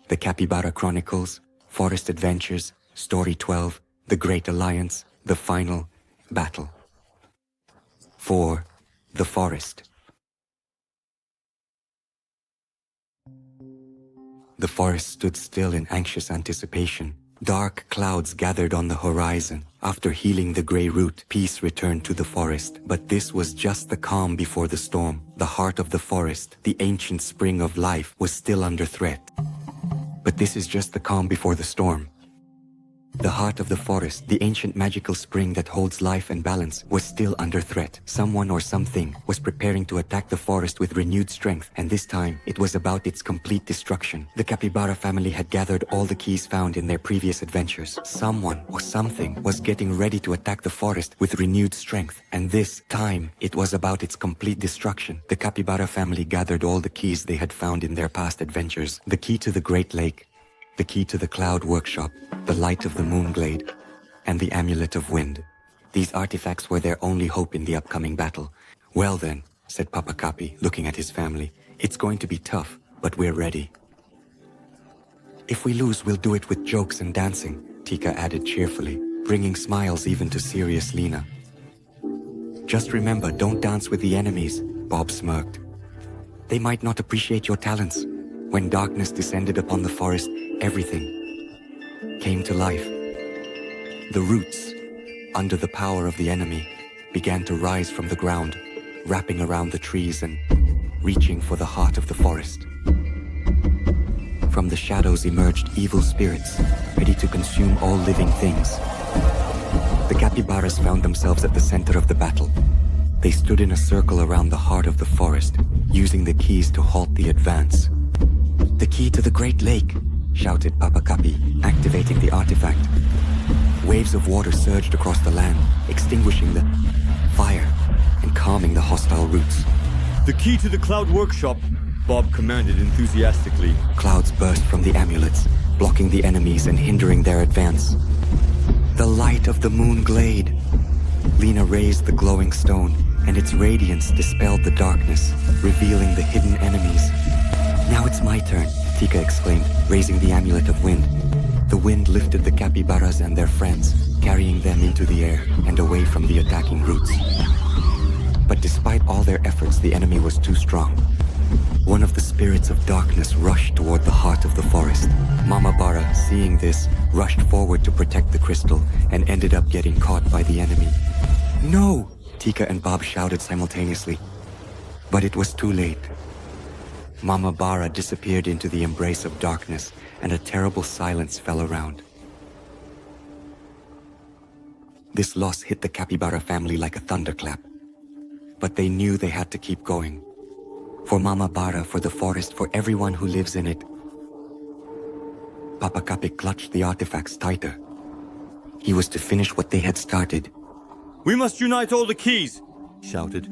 The Capybara Chronicles, Forest Adventures, Story 12, The Great Alliance, The Final Battle. 4. The Forest. The forest stood still in anxious anticipation. Dark clouds gathered on the horizon. After healing the grey root, peace returned to the forest. But this was just the calm before the storm. The heart of the forest, the ancient spring of life, was still under threat. But this is just the calm before the storm. The heart of the forest, the ancient magical spring that holds life and balance, was still under threat. Someone or something was preparing to attack the forest with renewed strength, and this time it was about its complete destruction. The Capybara family had gathered all the keys found in their previous adventures. Someone or something was getting ready to attack the forest with renewed strength, and this time it was about its complete destruction. The Capybara family gathered all the keys they had found in their past adventures. The key to the Great Lake, the key to the Cloud Workshop, the light of the Moon Glade, and the Amulet of Wind. These artifacts were their only hope in the upcoming battle. Well then, said Papa Capi, looking at his family, it's going to be tough, but we're ready. If we lose, we'll do it with jokes and dancing, Tika added cheerfully, bringing smiles even to serious Lina. Just remember, don't dance with the enemies, Bob smirked. They might not appreciate your talents. When darkness descended upon the forest, everything came to life. The roots, under the power of the enemy, began to rise from the ground, wrapping around the trees and reaching for the heart of the forest. From the shadows emerged evil spirits, ready to consume all living things. The Capybaras found themselves at the center of the battle. They stood in a circle around the heart of the forest, using the keys to halt the advance. The key to the Great Lake, shouted Papa Capi, activating the artifact. Waves of water surged across the land, extinguishing the fire and calming the hostile roots. The key to the Cloud Workshop, Bob commanded enthusiastically. Clouds burst from the amulets, blocking the enemies and hindering their advance. The light of the Moon Glade. Lina raised the glowing stone, and its radiance dispelled the darkness, revealing the hidden enemies. Now it's my turn, Tika exclaimed, raising the Amulet of Wind. The wind lifted the Capybaras and their friends, carrying them into the air and away from the attacking roots. But despite all their efforts, the enemy was too strong. One of the spirits of darkness rushed toward the heart of the forest. Mama Barra, seeing this, rushed forward to protect the crystal and ended up getting caught by the enemy. No! Tika and Bob shouted simultaneously. But it was too late. Mama Barra disappeared into the embrace of darkness, and a terrible silence fell around. This loss hit the Capybara family like a thunderclap. But they knew they had to keep going. For Mama Barra, for the forest, for everyone who lives in it. Papa Capi clutched the artifacts tighter. He was to finish what they had started. We must unite all the keys, shouted.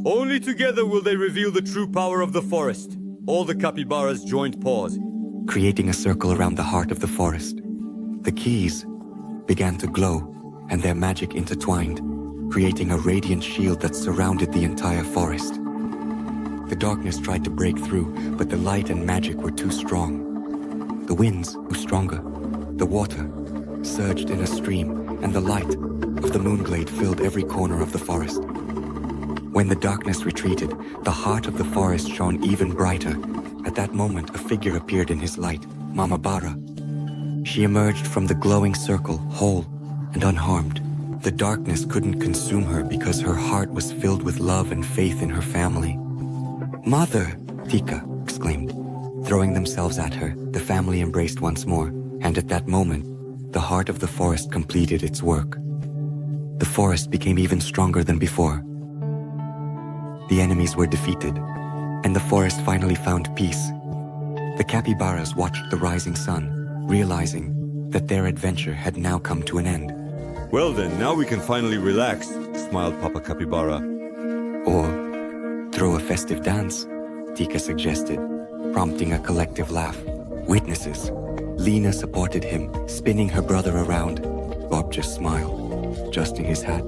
Only together will they reveal the true power of the forest. All the Capybaras joined paws, creating a circle around the heart of the forest. The keys began to glow, and their magic intertwined, creating a radiant shield that surrounded the entire forest. The darkness tried to break through, but the light and magic were too strong. The winds grew stronger. The water surged in a stream, and the light of the Moonglade filled every corner of the forest. When the darkness retreated, the heart of the forest shone even brighter. At that moment, a figure appeared in his light, Mama Barra. She emerged from the glowing circle, whole and unharmed. The darkness couldn't consume her because her heart was filled with love and faith in her family. Mother! Tika exclaimed. Throwing themselves at her, the family embraced once more, and at that moment, the heart of the forest completed its work. The forest became even stronger than before. The enemies were defeated, and the forest finally found peace. The Capybaras watched the rising sun, realizing that their adventure had now come to an end. Well then, now we can finally relax, smiled Papa Capybara. Or throw a festive dance, Tika suggested, prompting a collective laugh. Witnesses. Lina supported him, spinning her brother around. Bob just smiled, adjusting his hat.